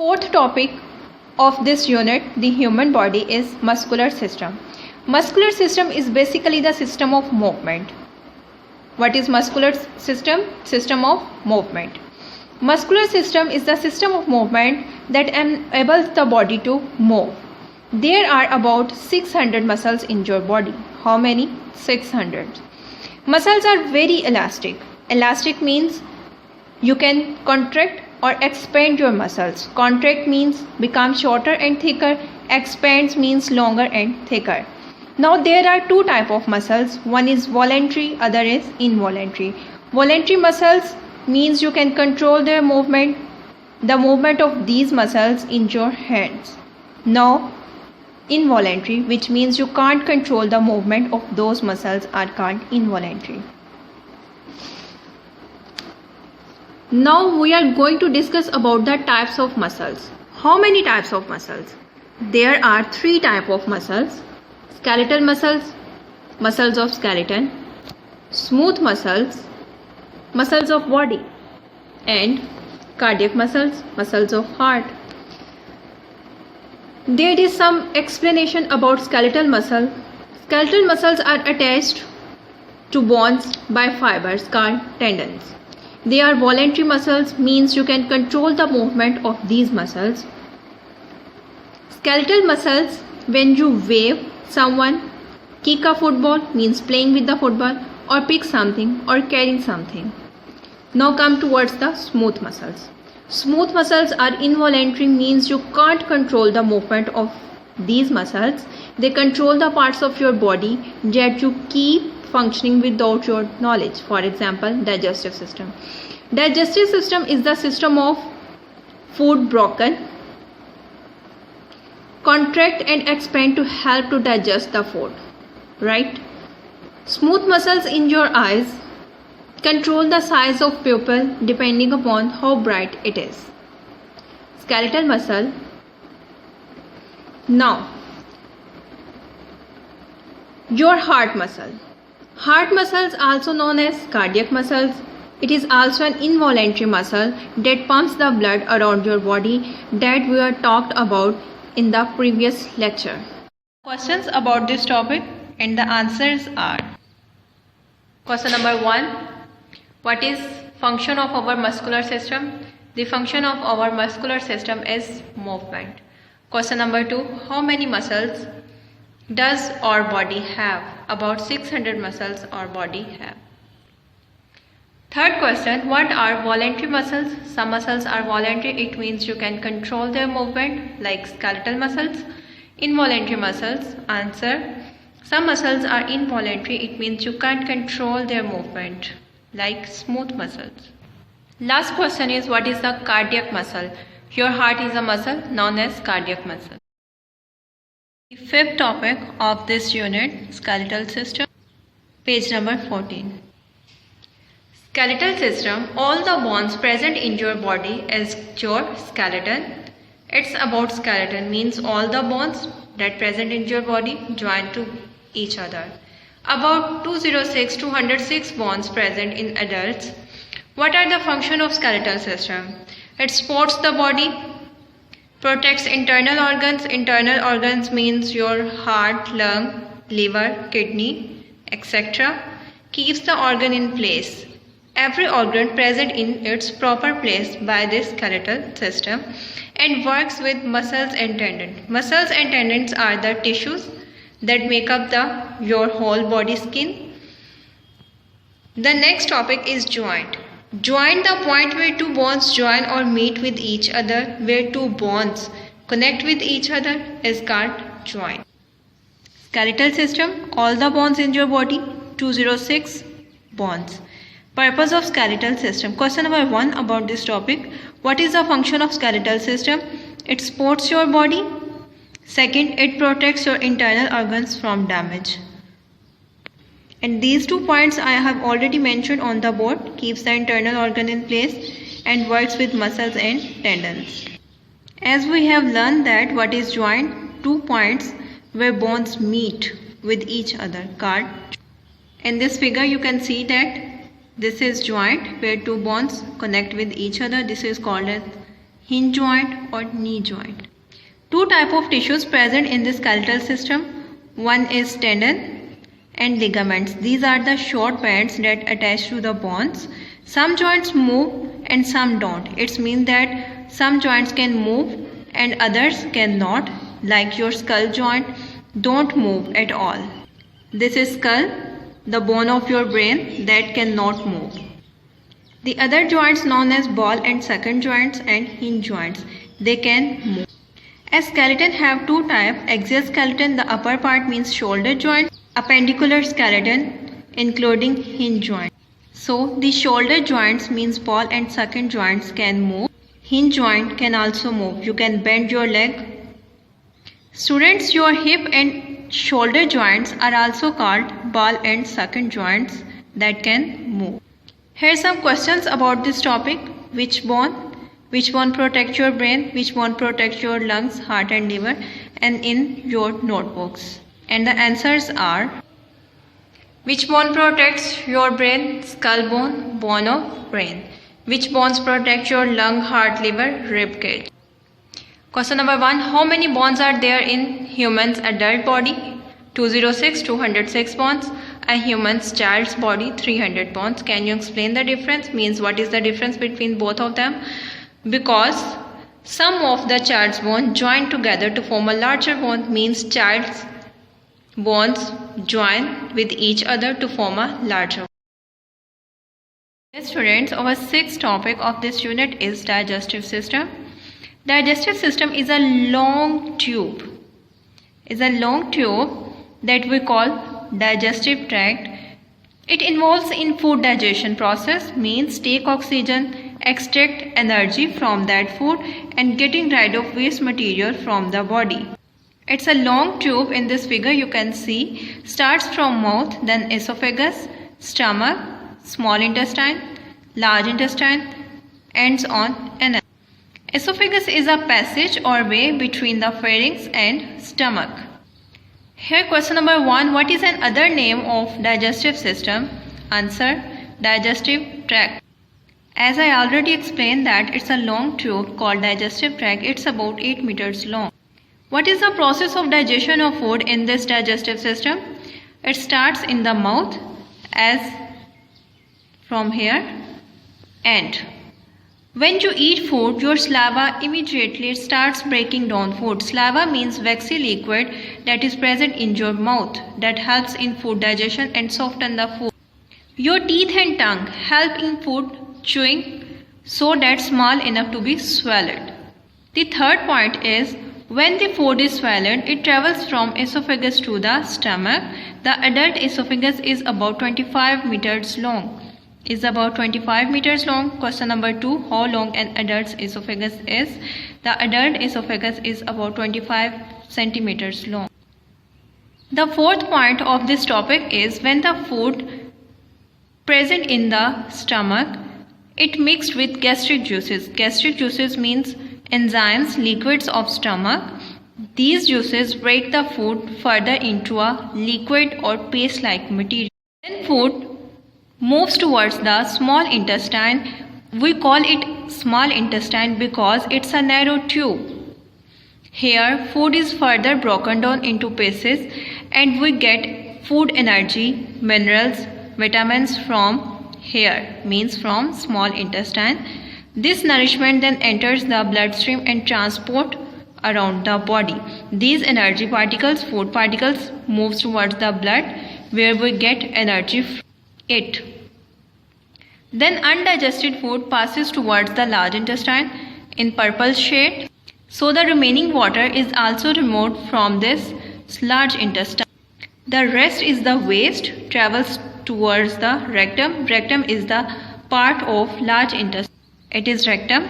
Fourth topic of this unit, the human body, is muscular system. Muscular system is basically the system of movement. What is muscular system? System of movement. Muscular system is the system of movement that enables the body to move. There are about 600 muscles in your body. How many? 600. Muscles are very elastic. Elastic means you can contract or expand your muscles. Contract means become shorter and thicker. Expands means longer and thicker. Now there are two types of muscles. One is voluntary, other is involuntary. Voluntary muscles means you can control their movement, the movement of these muscles in your hands. Now involuntary, which means you can't control the movement of those muscles, are called involuntary. Now we are going to discuss about the types of muscles. How many types of muscles? There are three types of muscles: skeletal muscles, muscles of skeleton, smooth muscles, muscles of body, and cardiac muscles, muscles of heart. There is some explanation about skeletal muscle. Skeletal muscles are attached to bones by fibers called tendons. They are voluntary muscles, means you can control the movement of these muscles. Skeletal muscles, when you wave someone, kick a football, means playing with the football, or pick something or carrying something. Now come towards the smooth muscles. Smooth muscles are involuntary, means you can't control the movement of these muscles. They control the parts of your body that you keep functioning without your knowledge. For example, digestive system. Digestive system is the system of food broken, contract and expand to help to digest the food, right? Smooth muscles in your eyes control the size of pupil depending upon how bright it is. Skeletal muscle. Now your heart muscle. Heart muscles, also known as cardiac muscles. It is also an involuntary muscle that pumps the blood around your body that we have talked about in the previous lecture. Questions about this topic, and the answers are: question number 1, what is function of our muscular system? The function of our muscular system is movement. Question number 2, how many muscles does our body have? About 600 muscles our body have. Third question, what are voluntary muscles? Some muscles are voluntary, it means you can control their movement, like skeletal muscles. Involuntary muscles, answer, some muscles are involuntary, it means you can't control their movement, like smooth muscles. Last question is, what is the cardiac muscle? Your heart is a muscle known as cardiac muscle. The fifth topic of this unit, skeletal system, page number 14. Skeletal system, all the bones present in your body is your skeleton. It's about skeleton, means all the bones that present in your body joined to each other. About 206 bones present in adults. What are the function of skeletal system? It supports the body, protects internal organs. Internal organs means your heart, lung, liver, kidney, etc. Keeps the organ in place. Every organ present in its proper place by this skeletal system, and works with muscles and tendons. Muscles and tendons are the tissues that make up your whole body skin. The next topic is joint. Joint, the point where two bones join or meet with each other, where two bones connect with each other, is called joint. Skeletal system, all the bones in your body, 206 bones. Purpose of skeletal system. Question number 1 about this topic. What is the function of skeletal system? It supports your body. Second, it protects your internal organs from damage. And these 2 points I have already mentioned on the board. Keeps the internal organ in place and works with muscles and tendons. As we have learned that what is joint, 2 points where bones meet with each other called. In this figure you can see that this is joint where two bones connect with each other. This is called as hinge joint or knee joint. Two types of tissues present in the skeletal system. One is tendon and ligaments. These are the short bands that attach to the bones. Some joints move and some don't. It means that some joints can move and others cannot, like your skull joint don't move at all. This is skull, the bone of your brain that cannot move. The other joints known as ball and sucker joints and hinge joints, they can move. A skeleton have two types. Axial skeleton, the upper part means shoulder joint. Appendicular skeleton including hinge joint. So the shoulder joints means ball and sucker joints can move. Hinge joint can also move. You can bend your leg. Students, your hip and shoulder joints are also called ball and sucker joints that can move. Here are some questions about this topic. Which bone? Which bone protects your brain? Which bone protects your lungs, heart and liver? And in your notebooks. And the answers are: which bone protects your brain? Skull bone, bone of brain. Which bones protect your lung, heart, liver, rib cage? Question number 1. How many bones are there in human's adult body? 206 bones. A human's child's body, 300 bones. Can you explain the difference? Means what is the difference between both of them? Because some of the child's bone join together to form a larger bone, means child's bones join with each other to form a larger bone. Yes, students, our sixth topic of this unit is digestive system. Digestive system is a long tube. That we call digestive tract. It involves in food digestion process, means take oxygen, extract energy from that food and getting rid of waste material from the body. It's a long tube. In this figure you can see starts from mouth, then esophagus, stomach, small intestine, large intestine, ends on anus. Esophagus is a passage or way between the pharynx and stomach. Here question number 1. What is another name of digestive system? Answer: digestive tract. As I already explained that it's a long tube called digestive tract. It's about 8 meters long. What is the process of digestion of food in this digestive system? It starts in the mouth, as from here, and when you eat food, your saliva immediately starts breaking down food. Saliva means waxy liquid that is present in your mouth that helps in food digestion and soften the food. Your teeth and tongue help in food chewing so that small enough to be swallowed. The third point is when the food is swallowed, it travels from esophagus to the stomach. The adult esophagus is about 25 meters long. Question number 2. How long an adult's esophagus is? The adult esophagus is about 25 centimeters long. The fourth point of this topic is when the food present in the stomach, it mixed with gastric juices. Gastric juices means enzymes, liquids of stomach. These juices break the food further into a liquid or paste-like material. When food moves towards the small intestine, we call it small intestine because it's a narrow tube. Here food is further broken down into pieces and we get food energy, minerals, vitamins from here, means from small intestine. This nourishment then enters the bloodstream and transport around the body. These energy particles, food particles, moves towards the blood where we get energy from it. Then undigested food passes towards the large intestine in purple shade. So the remaining water is also removed from this large intestine. The rest is the waste, travels towards the rectum. Rectum is the part of large intestine. It is rectum.